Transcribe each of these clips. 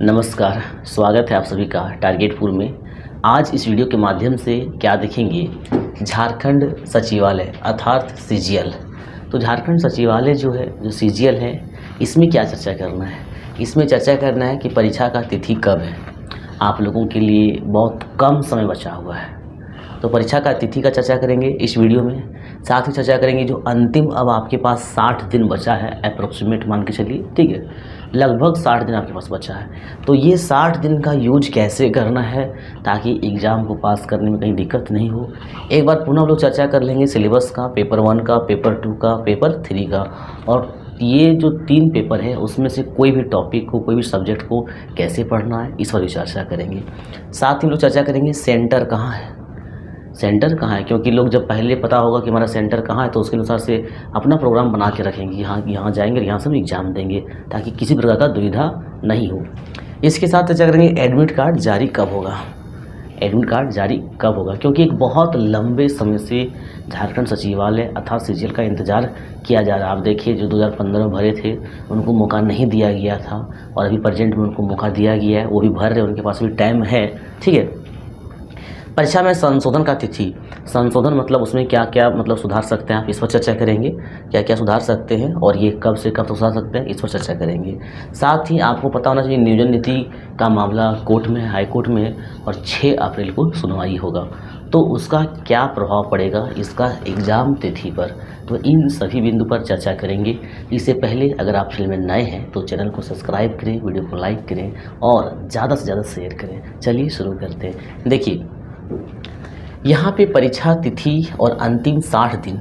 नमस्कार, स्वागत है आप सभी का टारगेटपुर में। आज इस वीडियो के माध्यम से क्या देखेंगे, झारखंड सचिवालय अर्थात सीजीएल। तो झारखंड सचिवालय जो है, जो सीजीएल है, इसमें क्या चर्चा करना है? इसमें चर्चा करना है कि परीक्षा का तिथि कब है। आप लोगों के लिए बहुत कम समय बचा हुआ है, तो परीक्षा का तिथि का चर्चा करेंगे इस वीडियो में। साथ ही चर्चा करेंगे जो अंतिम अब आपके पास 60 दिन बचा है, अप्रोक्सीमेट मान के चलिए, ठीक है, लगभग 60 दिन आपके पास बचा है। तो ये 60 दिन का यूज कैसे करना है ताकि एग्ज़ाम को पास करने में कहीं दिक्कत नहीं हो। एक बार पुनः हम लोग चर्चा कर लेंगे सिलेबस का, पेपर 1 का, पेपर 2 का, पेपर 3 का। और ये जो 3 पेपर है उसमें से कोई भी टॉपिक को, कोई भी सब्जेक्ट को कैसे पढ़ना है, इस पर भी चर्चा करेंगे। साथ ही हम लोग चर्चा करेंगे सेंटर कहाँ है, सेंटर कहाँ है, क्योंकि लोग जब पहले पता होगा कि हमारा सेंटर कहाँ है तो उसके अनुसार से अपना प्रोग्राम बना के रखेंगे, यहाँ जाएंगे, यहाँ से हम एग्ज़ाम देंगे, ताकि किसी प्रकार का दुविधा नहीं हो। इसके साथ चर्चा करेंगे एडमिट कार्ड जारी कब होगा, एडमिट कार्ड जारी कब होगा, क्योंकि एक बहुत लंबे समय से झारखंड सचिवालय अर्थात सीजीएल का इंतज़ार किया जा रहा है। आप देखिए, जो 2015 में भरे थे उनको मौका नहीं दिया गया था, और अभी प्रेजेंट में उनको मौका दिया गया है, वो भी भर रहे, उनके पास भी टाइम है, ठीक है। परीक्षा में संशोधन का तिथि, संशोधन मतलब उसमें क्या क्या मतलब सुधार सकते हैं आप, इस पर चर्चा करेंगे। क्या क्या सुधार सकते हैं और ये कब से कब तक सुधार सकते हैं, इस पर चर्चा करेंगे। साथ ही आपको पता होना चाहिए नियोजन नीति का मामला कोर्ट में, हाई कोर्ट में, और 6 अप्रैल को सुनवाई होगा, तो उसका क्या प्रभाव पड़ेगा इसका एग्ज़ाम तिथि पर। तो इन सभी बिंदु पर चर्चा करेंगे। इससे पहले अगर आप चैनल में नए हैं तो चैनल को सब्सक्राइब करें, वीडियो को लाइक करें और ज़्यादा से ज़्यादा शेयर करें। चलिए शुरू करते हैं। देखिए, यहाँ पे परीक्षा तिथि और अंतिम 60 दिन,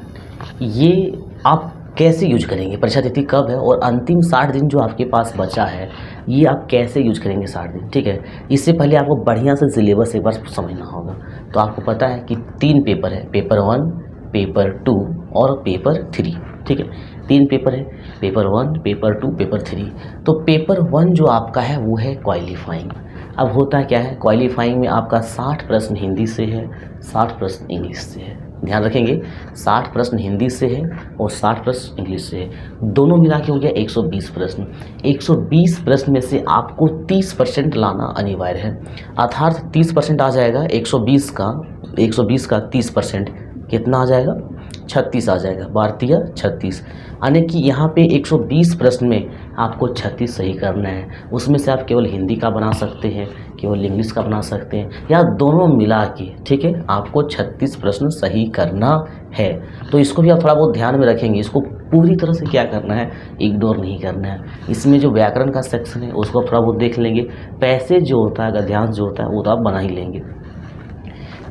ये आप कैसे यूज करेंगे, परीक्षा तिथि कब है और अंतिम 60 दिन जो आपके पास बचा है, ये आप कैसे यूज करेंगे 60 दिन, ठीक है। इससे पहले आपको बढ़िया से सिलेबस एक बार समझना होगा। तो आपको पता है कि 3 पेपर है, पेपर 1, पेपर 2 और पेपर 3, ठीक है। 3 पेपर है, पेपर 1, पेपर 2, पेपर 3। तो पेपर 1 जो आपका है वो है क्वालिफाइंग। अब होता क्या है, क्वालिफाइंग में आपका 60 प्रश्न हिंदी से है, 60 प्रश्न इंग्लिश से है। ध्यान रखेंगे, 60 प्रश्न हिंदी से है और 60 प्रश्न इंग्लिश से है। दोनों मिला के हो गया 120 प्रश्न। 120 प्रश्न में से आपको 30% लाना अनिवार्य है, अर्थात 30% आ जाएगा 120 का 30% कितना आ जाएगा, 36 आ जाएगा, 12 36। यानी कि यहाँ पे 120 प्रश्न में आपको 36 सही करना है। उसमें से आप केवल हिंदी का बना सकते हैं, केवल इंग्लिश का बना सकते हैं, या दोनों मिला के, ठीक है, आपको 36 प्रश्न सही करना है। तो इसको भी आप थोड़ा बहुत ध्यान में रखेंगे। इसको पूरी तरह से क्या करना है, इग्नोर नहीं करना है। इसमें जो व्याकरण का सेक्शन है उसको आप थोड़ा बहुत देख लेंगे, पैसेज जो होता है, गद्यांश जो होता है, वो तो आप बना ही लेंगे।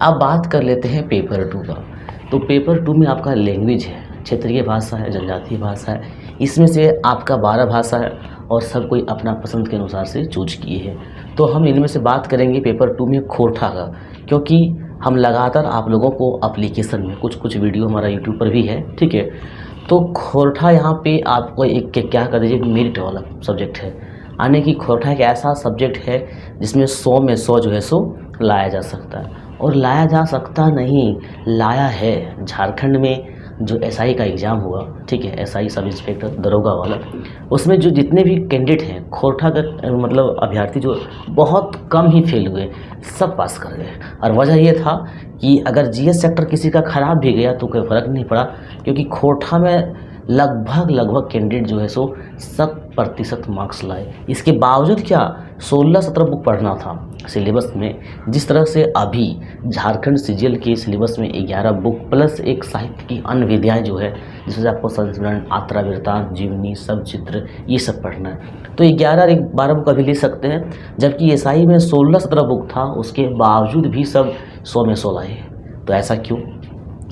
अब बात कर लेते हैं पेपर 2 का। तो पेपर 2 में आपका लैंग्वेज है, क्षेत्रीय भाषा है, जनजातीय भाषा है। इसमें से आपका 12 भाषा है और सब कोई अपना पसंद के अनुसार से चूज किए हैं। तो हम इनमें से बात करेंगे पेपर 2 में खोरठा का, क्योंकि हम लगातार आप लोगों को एप्लीकेशन में कुछ वीडियो हमारा यूट्यूब पर भी है, ठीक है। तो खोरठा यहाँ पे आपको एक क्या कर दीजिए, मेरिट वाला सब्जेक्ट है। यानी कि खोरठा एक ऐसा सब्जेक्ट है जिसमें 100 में 100 जो है सो लाया जा सकता है, और लाया जा सकता नहीं, लाया है। झारखंड में जो एसआई का एग्ज़ाम हुआ, ठीक है, एसआई सब इंस्पेक्टर दरोगा वाला, उसमें जो जितने भी कैंडिडेट हैं, खोरठा का मतलब अभ्यर्थी जो बहुत कम ही फेल हुए, सब पास कर गए। और वजह ये था कि अगर जीएस सेक्टर किसी का ख़राब भी गया तो कोई फ़र्क नहीं पड़ा, क्योंकि खोरठा में लगभग कैंडिडेट जो है सो 100% मार्क्स लाए। इसके बावजूद क्या 16-17 बुक पढ़ना था सिलेबस में। जिस तरह से अभी झारखंड सीजीएल के सिलेबस में 11 बुक प्लस एक साहित्य की अन्य विधाएँ जो है, जिसमें से आपको संस्मरण, आत्रा वृत्तांत, जीवनी, सब चित्र, ये सब पढ़ना है। तो 11 और 12 बुक अभी ले सकते हैं, जबकि एसआई में 16-17 बुक था, उसके बावजूद भी सब 100 में 100 लाए। तो ऐसा क्यों?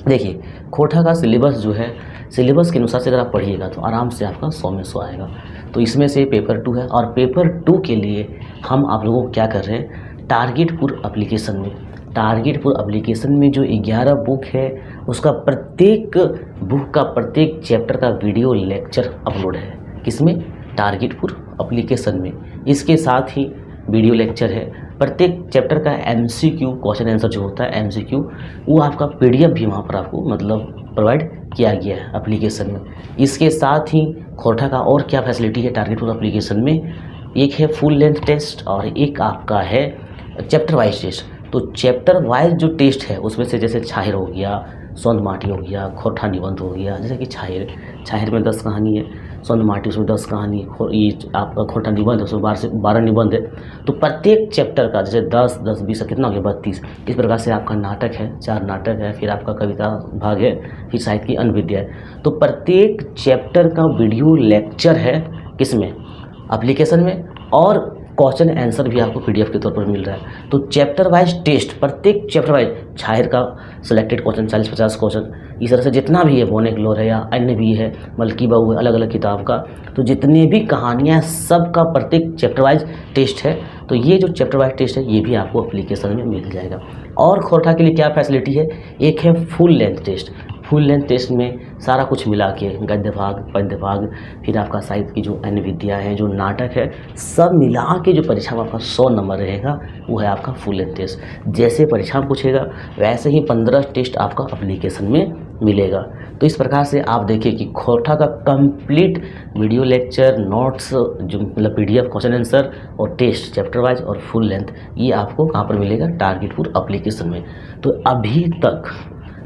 देखिए, खोरठा का सिलेबस जो है, सिलेबस के अनुसार से अगर आप पढ़िएगा तो आराम से आपका 100 में 100 आएगा। तो इसमें से पेपर 2 है, और पेपर 2 के लिए हम आप लोगों को क्या कर रहे हैं, टारगेटपुर एप्लीकेशन में, टारगेटपुर एप्लीकेशन में जो 11 बुक है उसका प्रत्येक बुक का प्रत्येक चैप्टर का वीडियो लेक्चर अपलोड है। किसमें? टारगेटपुर एप्लीकेशन में। इसके साथ ही वीडियो लेक्चर है, प्रत्येक चैप्टर का एमसीक्यू क्वेश्चन आंसर जो होता है एमसीक्यू, वो आपका पीडीएफ भी वहाँ पर आपको मतलब प्रोवाइड किया गया है एप्लीकेशन में। इसके साथ ही खोरठा का और क्या फैसिलिटी है टारगेटपुर एप्लीकेशन में, एक है फुल लेंथ टेस्ट और एक आपका है चैप्टर वाइज टेस्ट। तो चैप्टर वाइज जो टेस्ट है उसमें से जैसे छाहिर हो गया, सौंध माटी हो गया, खोरठा निबंध हो गया, जैसे कि छाहिर में 10 कहानी है, सौंध माटी उसमें 10 कहानी, ये आपका खोरठा निबंध है उसमें 12 निबंध है। तो प्रत्येक चैप्टर का जैसे 10 10 20 कितना हो गया 32। इस प्रकार से आपका नाटक है, 4 नाटक है, फिर आपका कविता भाग है, फिर साहित्य की अन्य विद्या है। तो प्रत्येक चैप्टर का वीडियो लेक्चर है किसमें, एप्लीकेशन में, और क्वेश्चन आंसर भी आपको पीडीएफ के तौर पर मिल रहा है। तो चैप्टर वाइज टेस्ट, प्रत्येक चैप्टर वाइज छाहिर का सिलेक्टेड क्वेश्चन 40-50 क्वेश्चन, इस तरह से जितना भी है, बोनेग्लोर है या अन्य भी है, मलकी बहू है, अलग अलग किताब का, तो जितने भी कहानियाँ सब का प्रत्येक चैप्टर वाइज टेस्ट है। तो ये जो चैप्टर वाइज टेस्ट है ये भी आपको एप्लीकेशन में मिल जाएगा। और खोरठा के लिए क्या फैसिलिटी है, एक है full length test. Full length test में सारा कुछ मिला के गद्य भाग, पद्य भाग, फिर आपका साहित्य की जो अन्य विद्या है, जो नाटक है, सब मिला के जो परीक्षा में आपका 100 नंबर रहेगा वो है आपका फुल लेंथ टेस्ट। जैसे परीक्षा में पूछेगा वैसे ही 15 टेस्ट आपका एप्लीकेशन में मिलेगा। तो इस प्रकार से आप देखिए कि खोरठा का कंप्लीट वीडियो लेक्चर, नोट्स, जो मतलब पीडीएफ, क्वेश्चन आंसर और टेस्ट चैप्टर वाइज और फुल लेंथ, ये आपको कहाँ पर मिलेगा, टारगेटपुर एप्लीकेशन में। तो अभी तक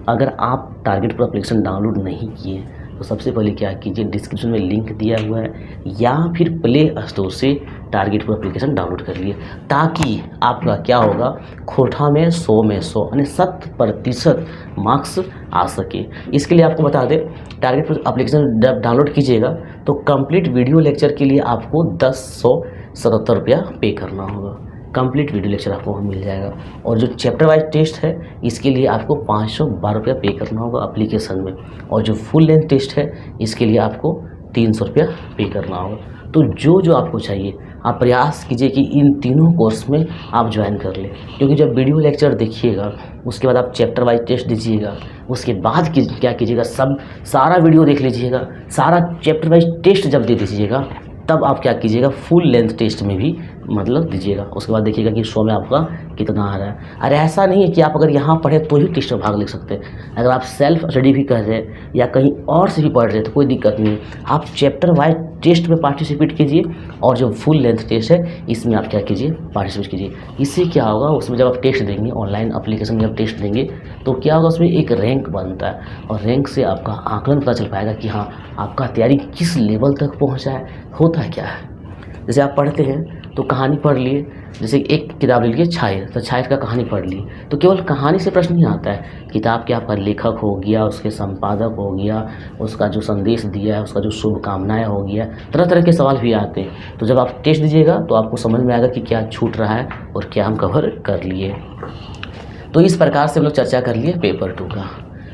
अगर आप टारगेटपुर एप्लीकेशन डाउनलोड नहीं किए तो सबसे पहले क्या कीजिए, डिस्क्रिप्शन में लिंक दिया हुआ है या फिर प्ले स्टोर से टारगेटपुर एप्लीकेशन डाउनलोड कर लिए, ताकि आपका क्या होगा, खोरठा में 100 में 100 यानी 100% मार्क्स आ सके। इसके लिए आपको बता दें, टारगेटपुर एप्लीकेशन जब डाउनलोड कीजिएगा तो कंप्लीट वीडियो लेक्चर के लिए आपको 1077 रुपया पे करना होगा। कंप्लीट वीडियो लेक्चर आपको मिल जाएगा। और जो चैप्टर वाइज टेस्ट है इसके लिए आपको 512 रुपया पे करना होगा एप्लीकेशन में। और जो फुल लेंथ टेस्ट है इसके लिए आपको 300 रुपया पे करना होगा। तो जो आपको चाहिए आप प्रयास कीजिए कि इन तीनों कोर्स में आप ज्वाइन कर लें, क्योंकि जब वीडियो लेक्चर देखिएगा उसके बाद आप चैप्टर वाइज टेस्ट दीजिएगा, उसके बाद क्या कीजिएगा, सारा वीडियो देख लीजिएगा, सारा चैप्टर वाइज टेस्ट जब दे दीजिएगा तब आप क्या कीजिएगा, फुल लेंथ टेस्ट में भी मतलब दीजिएगा। उसके बाद देखिएगा कि 100 में आपका कितना आ रहा है। अरे ऐसा नहीं है कि आप अगर यहाँ पढ़े तो ही टेस्ट में भाग ले सकते हैं। अगर आप सेल्फ स्टडी भी कर रहे हैं या कहीं और से भी पढ़ रहे हैं तो कोई दिक्कत नहीं है, आप चैप्टर वाइज टेस्ट में पार्टिसिपेट कीजिए और जो फुल लेंथ टेस्ट है इसमें आप क्या कीजिए, पार्टिसिपेट कीजिए। इससे क्या होगा, उसमें जब आप टेस्ट देंगे, ऑनलाइन एप्लीकेशन में जब टेस्ट देंगे तो क्या होगा, उसमें एक रैंक बनता है और रैंक से आपका आकलन पता चल पाएगा कि हाँ आपका तैयारी किस लेवल तक पहुँचा है, होता है क्या है। जैसे आप पढ़ते हैं तो कहानी पढ़ लिए, जैसे एक किताब ले लीजिए छाहिर, तो छाहिर का कहानी पढ़ ली तो केवल कहानी से प्रश्न नहीं आता है, किताब के आपका लेखक हो गया, उसके संपादक हो गया, उसका जो संदेश दिया है, उसका जो शुभकामनाएं हो गया, तरह तरह के सवाल भी आते हैं। तो जब आप टेस्ट दीजिएगा तो आपको समझ में आएगा कि क्या छूट रहा है और क्या हम कवर कर लिए। तो इस प्रकार से हम लोग चर्चा कर लिए पेपर 2 का।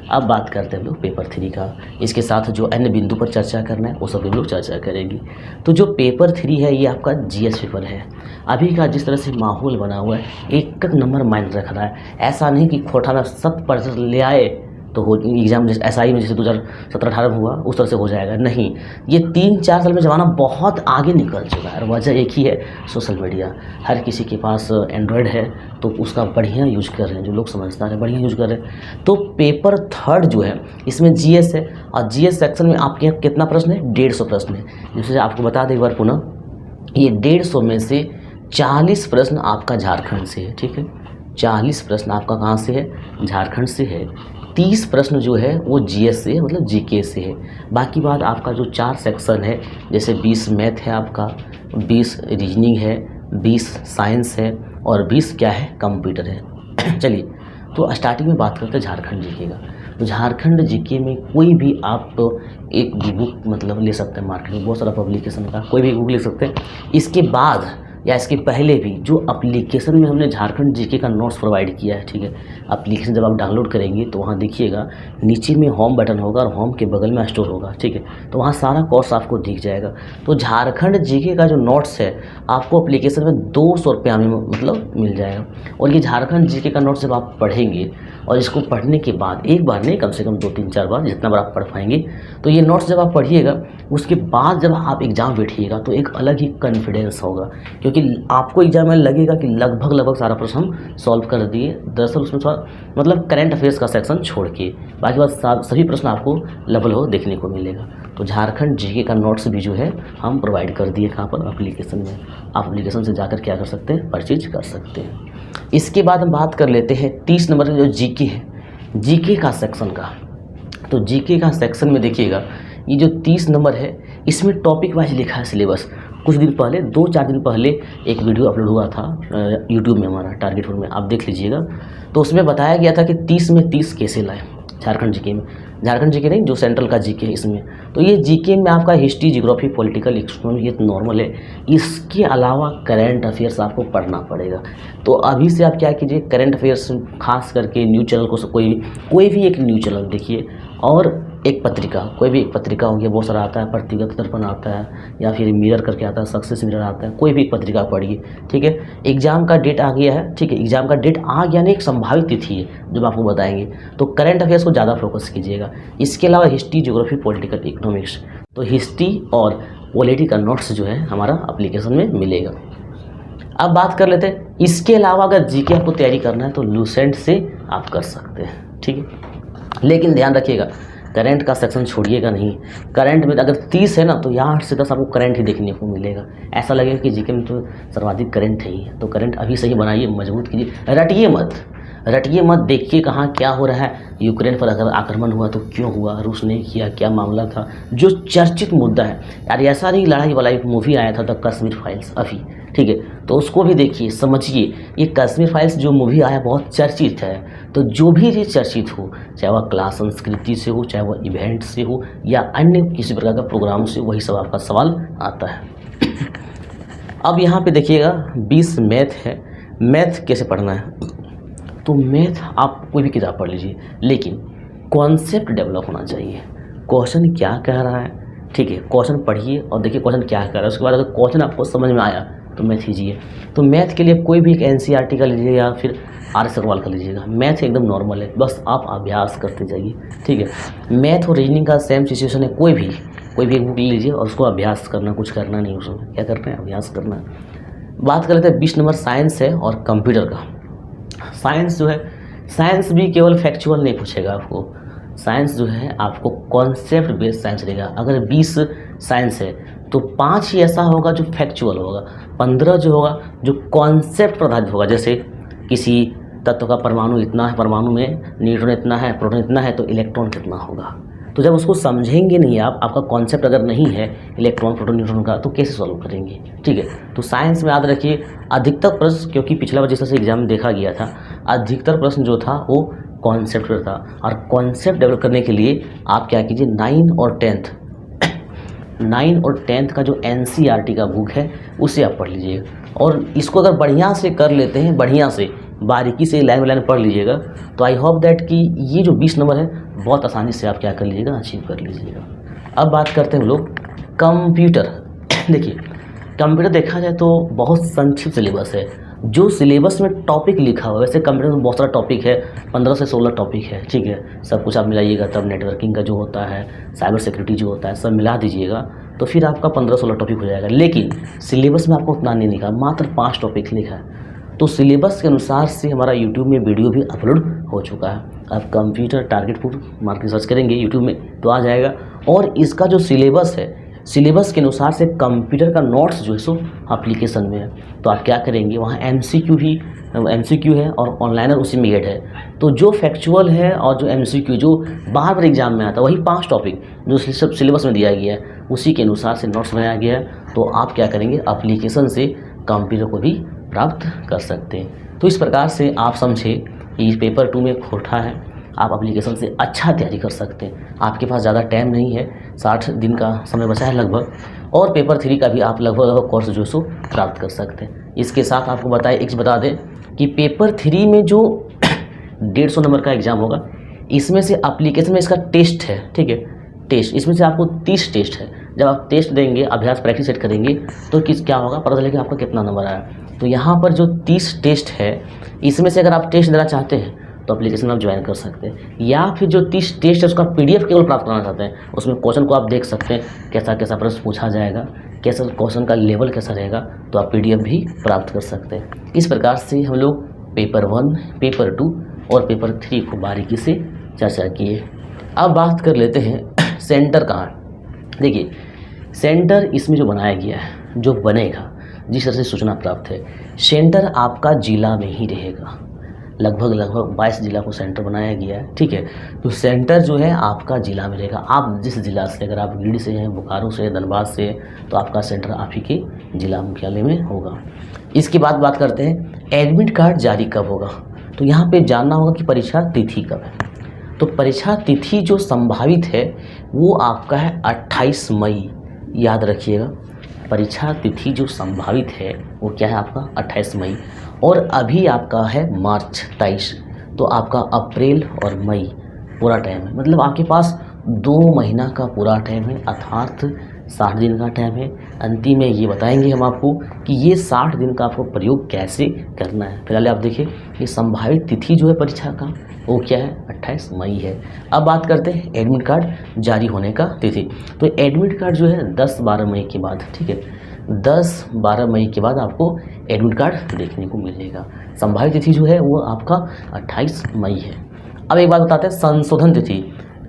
अब बात करते हैं हम लोग पेपर 3 का। इसके साथ जो अन्य बिंदु पर चर्चा करना है वो सब हम लोग चर्चा करेंगे। तो जो पेपर 3 है ये आपका जीएस पेपर है। अभी का जिस तरह से माहौल बना हुआ है, एक नंबर माइंड रख रहा है। ऐसा नहीं कि खोरठा में 100% ले आए तो हो एग्जाम, जैसे एसआई में जैसे 2017-18 में हुआ उस तरह से हो जाएगा, नहीं। ये 3-4 साल में ज़माना बहुत आगे निकल चुका है और वजह एक ही है, सोशल मीडिया। हर किसी के पास एंड्रॉयड है तो उसका बढ़िया यूज कर रहे हैं, जो लोग समझदार हैं बढ़िया यूज कर रहे हैं। तो पेपर 3 जो है इसमें जीएस है और जीएस सेक्शन में आपके यहाँ कितना प्रश्न है, 150 प्रश्न है। जैसे आपको बता दें एक बार पुनः, ये 150 में से 40 प्रश्न आपका झारखंड से है, ठीक है। 40 प्रश्न आपका कहाँ से है, झारखंड से है। 30 प्रश्न जो है वो जीएस से है, मतलब जीके से है। बाकी बात आपका जो 4 सेक्शन है, जैसे 20 मैथ है आपका, 20 रीजनिंग है, 20 साइंस है और 20 क्या है, कंप्यूटर है। चलिए तो स्टार्टिंग में बात करते हैं झारखंड जीके का। तो झारखंड जीके में कोई भी आप एक भी बुक मतलब ले सकते हैं, मार्केट में बहुत सारा पब्लिकेशन का, कोई भी बुक ले सकते हैं। इसके बाद या इसके पहले भी जो एप्लीकेशन में हमने झारखंड जीके का नोट्स प्रोवाइड किया है, ठीक है। एप्लीकेशन जब आप डाउनलोड करेंगे तो वहाँ देखिएगा नीचे में होम बटन होगा और होम के बगल में स्टोर होगा, ठीक है। तो वहाँ सारा कोर्स आपको दिख जाएगा। तो झारखंड जीके का जो नोट्स है आपको एप्लीकेशन में 200 रुपया में मतलब मिल जाएगा। और ये झारखंड जीके का नोट्स जब आप पढ़ेंगे और इसको पढ़ने के बाद एक बार नहीं, कम से कम 2-3-4 बार, जितना बार आप पढ़ पाएंगे, तो ये नोट्स जब आप पढ़िएगा उसके बाद जब आप एग्ज़ाम बैठिएगा तो एक अलग ही कॉन्फिडेंस होगा, क्योंकि क्योंकि आपको एग्जाम में लगेगा कि लगभग सारा प्रश्न हम सॉल्व कर दिए। दरअसल उसमें थोड़ा मतलब करंट अफेयर्स का सेक्शन छोड़ के बाकी बात सभी प्रश्न आपको लगभग देखने को मिलेगा। तो झारखंड जीके का नोट्स भी जो है हम प्रोवाइड कर दिए कहाँ पर, एप्लीकेशन में। आप एप्लीकेशन से जाकर क्या कर सकते हैं, परचेज कर सकते हैं। इसके बाद हम बात कर लेते हैं 30 नंबर जो जीके है, जीके का सेक्शन का। तो जीके का सेक्शन में देखिएगा ये जो 30 नंबर है इसमें टॉपिक वाइज लिखा है सिलेबस। कुछ दिन पहले 2-4 दिन पहले एक वीडियो अपलोड हुआ था यूट्यूब में हमारा टारगेट फॉर में, आप देख लीजिएगा। तो उसमें बताया गया था कि 30 में 30 कैसे लाएँ झारखंड जीके में, झारखंड जीके नहीं जो सेंट्रल का जीके है इसमें। तो ये जीके में आपका हिस्ट्री, ज्योग्राफी, पॉलिटिकल, इकोनॉमिक ये नॉर्मल है। इसके अलावा करंट अफेयर्स आपको पढ़ना पड़ेगा। तो अभी से आप क्या कीजिए, करंट अफेयर्स खास करके न्यूज़ चैनल को कोई भी एक न्यूज़ चैनल देखिए, और एक पत्रिका, कोई भी एक पत्रिका होगी, बहुत सारा आता है, प्रतिगत दर्पण आता है या फिर मिरर करके आता है, सक्सेस मिरर आता है, कोई भी एक पत्रिका पढ़िए। ठीक है, एग्जाम का डेट आ गया है, ठीक है, एग्जाम का डेट आ गया नहीं, एक संभावित तिथि है जब आपको बताएंगे। तो करंट अफेयर्स को ज़्यादा फोकस कीजिएगा। इसके अलावा हिस्ट्री, ज्योग्राफी, पॉलिटिकल, इकोनॉमिक्स, तो हिस्ट्री और पॉलिटी का नोट्स जो है हमारा एप्लीकेशन में मिलेगा। अब बात कर लेते हैं, इसके अलावा अगर जीके आपको तैयारी करना है तो लूसेंट से आप कर सकते हैं। ठीक है, लेकिन ध्यान रखिएगा करंट का सेक्शन छोड़िएगा नहीं। करंट में अगर 30 है ना तो यहाँ 8 से 10 आपको करंट ही देखने को मिलेगा। ऐसा लगेगा कि जीके में तो सर्वाधिक करंट है ही, तो करंट अभी से ही बनाइए, मजबूत कीजिए, रटिए मत देखिए कहाँ क्या हो रहा है। यूक्रेन पर अगर आक्रमण हुआ तो क्यों हुआ, रूस ने किया, क्या मामला था, जो चर्चित मुद्दा है यार। ऐसा नहीं लड़ाई वाला एक मूवी आया था द कश्मीर फाइल्स अभी, ठीक है, तो उसको भी देखिए, समझिए। ये कश्मीर फाइल्स जो मूवी आया बहुत चर्चित है। तो जो भी ये चर्चित हो, चाहे वह क्लास संस्कृति से हो, चाहे वह इवेंट से हो या अन्य किसी प्रकार का प्रोग्राम से, वही सब आपका सवाल आता है। अब यहाँ पे देखिएगा 20 मैथ है। मैथ कैसे पढ़ना है, तो मैथ आप कोई भी किताब पढ़ लीजिए, लेकिन कॉन्सेप्ट डेवलप होना चाहिए। क्वेश्चन क्या कह रहा है, ठीक है, क्वेश्चन पढ़िए और देखिए क्वेश्चन क्या कह रहा है। उसके बाद अगर क्वेश्चन आपको समझ में आया तो मैथ कीजिए। तो मैथ के लिए कोई भी एक NCERT का लीजिए या फिर RS अग्रवाल का लीजिएगा। मैथ एकदम नॉर्मल है, बस आप अभ्यास करते जाइए। ठीक है, मैथ और रीजनिंग का सेम सिचुएशन है। कोई भी एक बुक लीजिए और उसको अभ्यास करना, कुछ करना नहीं, उसमें क्या करना है, अभ्यास करना है। बात कर लेते हैं 20 नंबर साइंस है और कंप्यूटर का। साइंस जो है, साइंस भी केवल फैक्चुअल नहीं पूछेगा आपको। साइंस जो है आपको कॉन्सेप्ट बेस्ड साइंस देगा। अगर 20 साइंस है तो 5 ही ऐसा होगा जो फैक्चुअल होगा, 15 जो होगा जो कॉन्सेप्ट पर आधारित होगा। जैसे किसी तत्व का परमाणु इतना है, परमाणु में न्यूट्रॉन इतना है, प्रोटॉन इतना है, तो इलेक्ट्रॉन कितना होगा। तो जब उसको समझेंगे नहीं आप, आपका कॉन्सेप्ट अगर नहीं है इलेक्ट्रॉन, प्रोटॉन, न्यूट्रॉन का, तो कैसे सॉल्व करेंगे। ठीक है, तो साइंस में याद रखिए अधिकतर प्रश्न, क्योंकि पिछला बार जिस तरह से एग्जाम में देखा गया था, अधिकतर प्रश्न जो था वो कॉन्सेप्ट पर था। और कॉन्सेप्ट डेवलप करने के लिए आप क्या कीजिए, 9 और 10th का जो NCERT का बुक है उसे आप पढ़ लीजिएगा। और इसको अगर बढ़िया से कर लेते हैं, बढ़िया से बारीकी से लाइन बाय लाइन पढ़ लीजिएगा, तो आई होप दैट कि ये जो 20 नंबर है बहुत आसानी से आप क्या कर लीजिएगा, अचीव कर लीजिएगा। अब बात करते हैं हम लोग कंप्यूटर। देखिए कंप्यूटर देखा जाए तो बहुत संक्षिप्त सिलेबस है। जो सिलेबस में टॉपिक लिखा हुआ है, वैसे कंप्यूटर में बहुत सारा टॉपिक है, 15 से 16 टॉपिक है। ठीक है, सब कुछ आप मिलाइएगा तब नेटवर्किंग का जो होता है, साइबर सिक्योरिटी जो होता है, सब मिला दीजिएगा तो फिर आपका 15-16 टॉपिक हो जाएगा। लेकिन सिलेबस में आपको उतना नहीं लिखा, मात्र 5 टॉपिक लिखा है। तो सिलेबस के अनुसार से हमारा यूट्यूब में वीडियो भी अपलोड हो चुका है। आप computer target for market search करेंगे यूट्यूब में तो आ जाएगा। और इसका जो सिलेबस है, सिलेबस के अनुसार से कंप्यूटर का नोट्स जो है सो एप्लीकेशन में है। तो आप क्या करेंगे, वहाँ MCQ है और ऑनलाइनर उसी में ऐड है। तो जो फैक्चुअल है और जो MCQ जो बार बार एग्जाम में आता है, वही 5 टॉपिक जो सब सिलेबस में दिया गया है, उसी के अनुसार से नोट्स बनाया गया है। तो आप क्या करेंगे, एप्लीकेशन से कंप्यूटर को भी प्राप्त कर सकते हैं। तो इस प्रकार से आप समझे कि पेपर 2 में खोटा है, आप एप्लीकेशन से अच्छा तैयारी कर सकते हैं। आपके पास ज़्यादा टाइम नहीं है, 60 दिन का समय बचा है लगभग, और पेपर 3 का भी आप लगभग कोर्स जो सो प्राप्त कर सकते हैं। इसके साथ आपको बता दें कि पेपर 3 में जो 150 नंबर का एग्ज़ाम होगा, इसमें से एप्लीकेशन में इसका टेस्ट है। ठीक है, टेस्ट, इसमें से आपको 30 टेस्ट है। जब आप टेस्ट देंगे, अभ्यास प्रैक्टिस सेट करेंगे, तो क्या होगा, पता चलेगा आपका कितना नंबर आया। तो यहाँ पर जो 30 टेस्ट है, इसमें से अगर आप टेस्ट देना चाहते हैं तो एप्लीकेशन आप ज्वाइन कर सकते हैं। या फिर जो 30 टेस्ट है उसका PDF केवल प्राप्त करना चाहते हैं, उसमें क्वेश्चन को आप देख सकते हैं कैसा कैसा प्रश्न पूछा जाएगा, कैसा क्वेश्चन का लेवल कैसा रहेगा, तो आप PDF भी प्राप्त कर सकते हैं। इस प्रकार से हम लोग पेपर 1, पेपर 2 और पेपर 3 को बारीकी से चर्चा किए। अब बात कर लेते हैं सेंटर कहाँ है। देखिए सेंटर इसमें जो बनाया गया है, जो बनेगा, जिस तरह से सूचना प्राप्त है, सेंटर आपका जिला में ही रहेगा। लगभग 22 जिला को सेंटर बनाया गया है, ठीक है। तो सेंटर जो है आपका जिला में रहेगा। आप जिस जिला से, अगर आप गिरिडीह से हैं, बोकारो से, धनबाद से, तो आपका सेंटर आप ही के जिला मुख्यालय में होगा। इसके बाद बात करते हैं एडमिट कार्ड जारी कब होगा। तो यहाँ पे जानना होगा कि परीक्षा तिथि कब है। तो परीक्षा तिथि जो संभावित है वो आपका है 28 मई, याद रखिएगा। परीक्षा तिथि जो संभावित है वो क्या है आपका 28 मई, और अभी आपका है मार्च 23, तो आपका अप्रैल और मई पूरा टाइम है। मतलब आपके पास 2 महीना का पूरा टाइम है, अर्थात 60 दिन का टाइम है। अंतिम में ये बताएंगे हम आपको कि ये 60 दिन का आपको प्रयोग कैसे करना है। फिलहाल आप देखिए ये संभावित तिथि जो है परीक्षा का वो क्या है 28 मई है। अब बात करते हैं एडमिट कार्ड जारी होने का तिथि। तो एडमिट कार्ड जो है 10-12 मई के बाद, ठीक है, 10-12 मई के बाद आपको एडमिट कार्ड देखने को मिलेगा। संभावित तिथि जो है वो आपका 28 मई है। अब एक बात बताते हैं संशोधन तिथि।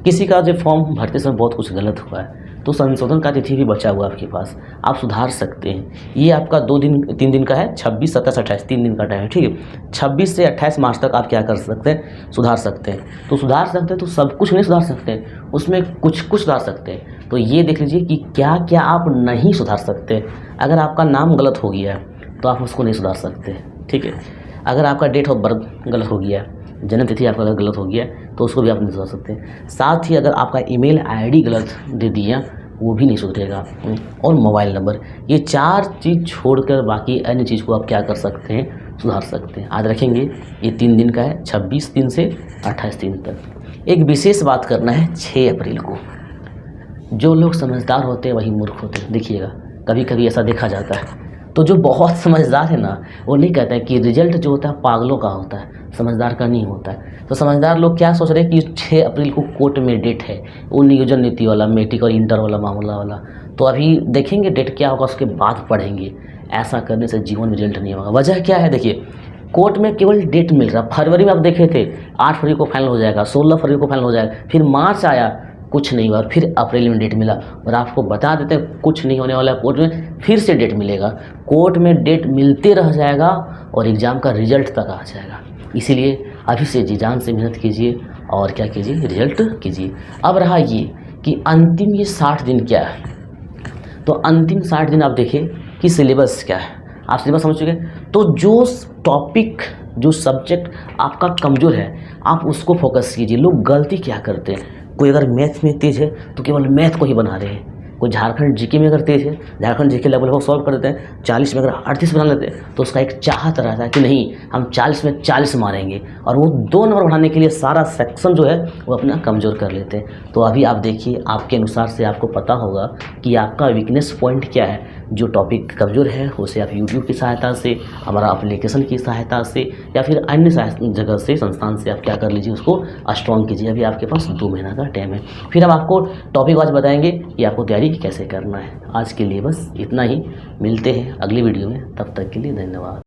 किसी का जो फॉर्म भरते समय बहुत कुछ गलत हुआ है तो संशोधन का तिथि भी बचा हुआ आपके पास, आप सुधार सकते हैं। ये आपका 3 दिन का है, 26, 27, 28 3 दिन का टाइम है, ठीक है। 26 से 28 मार्च तक आप क्या कर सकते हैं, सुधार सकते हैं। तो सुधार सकते हैं तो सब कुछ नहीं सुधार सकते हैं, उसमें कुछ कुछ सुधार सकते हैं। तो ये देख लीजिए कि क्या क्या आप नहीं सुधार सकते। अगर आपका नाम गलत हो गया है तो आप उसको नहीं सुधार सकते, ठीक है। अगर आपका डेट ऑफ बर्थ गलत हो गया है, जन्म तिथि आपका अगर गलत हो गया तो उसको भी आप नहीं सुधार सकते। साथ ही अगर आपका ईमेल आईडी गलत दे दिया वो भी नहीं सुधरेगा, और मोबाइल नंबर, ये 4 चीज़ छोड़कर बाकी अन्य चीज़ को आप क्या कर सकते हैं, सुधार सकते हैं। आज रखेंगे ये 3 दिन का है, 26 दिन से 28 दिन तक। एक विशेष बात करना है 6 अप्रैल को। जो लोग समझदार होते हैं वही मूर्ख होते हैं। देखिएगा कभी कभी ऐसा देखा जाता है, तो जो बहुत समझदार है ना वो नहीं कहता है कि रिजल्ट जो होता है पागलों का होता है, समझदार का नहीं होता है। तो समझदार लोग क्या सोच रहे हैं कि 6 अप्रैल को कोर्ट में डेट है, वो नियोजन नीति वाला, मैट्रिक और इंटर वाला मामला वाला। तो अभी देखेंगे डेट क्या होगा, उसके बाद पढ़ेंगे। ऐसा करने से जीवन में रिजल्ट नहीं होगा। वजह क्या है, देखिए कोर्ट में केवल डेट मिल रहा। फरवरी में आप देखे थे 8 फरवरी को फाइनल हो जाएगा, 16 फरवरी को फाइनल हो जाएगा, फिर मार्च आया कुछ नहीं हुआ, फिर अप्रैल में डेट मिला। और आपको बता देते हैं कुछ नहीं होने वाला है, कोर्ट में फिर से डेट मिलेगा। कोर्ट में डेट मिलते रह जाएगा और एग्ज़ाम का रिजल्ट तक आ जाएगा। इसीलिए अभी से जी जान से मेहनत कीजिए और क्या कीजिए, रिजल्ट कीजिए। अब रहा ये कि अंतिम ये 60 दिन क्या है। तो अंतिम 60 दिन आप देखिए कि सिलेबस क्या है, आप सिलेबस समझ चुके। तो जो टॉपिक, जो सब्जेक्ट आपका कमज़ोर है आप उसको फोकस कीजिए। लोग गलती क्या करते हैं, कोई अगर मैथ में तेज़ है तो केवल मैथ को ही बना रहे हैं। कोई झारखंड जीके में अगर तेज़ है, झारखंड जीके लगभग सॉल्व कर देते हैं। 40 में अगर 38 बना लेते हैं तो उसका एक चाहत रहता है कि नहीं हम 40 में 40 मारेंगे, और वो 2 नंबर बढ़ाने के लिए सारा सेक्शन जो है वो अपना कमज़ोर कर लेते हैं। तो अभी आप देखिए आपके अनुसार से आपको पता होगा कि आपका वीकनेस पॉइंट क्या है। जो टॉपिक कमज़ोर है उसे आप यूट्यूब की सहायता से, हमारा एप्लीकेशन की सहायता से, या फिर अन्य जगह से, संस्थान से आप क्या कर लीजिए, उसको स्ट्रॉन्ग कीजिए। अभी आपके पास 2 महीना का टाइम है। फिर हम आपको टॉपिक वाइज बताएंगे कि आपको तैयारी कैसे करना है। आज के लिए बस इतना ही, मिलते हैं अगली वीडियो में, तब तक के लिए धन्यवाद।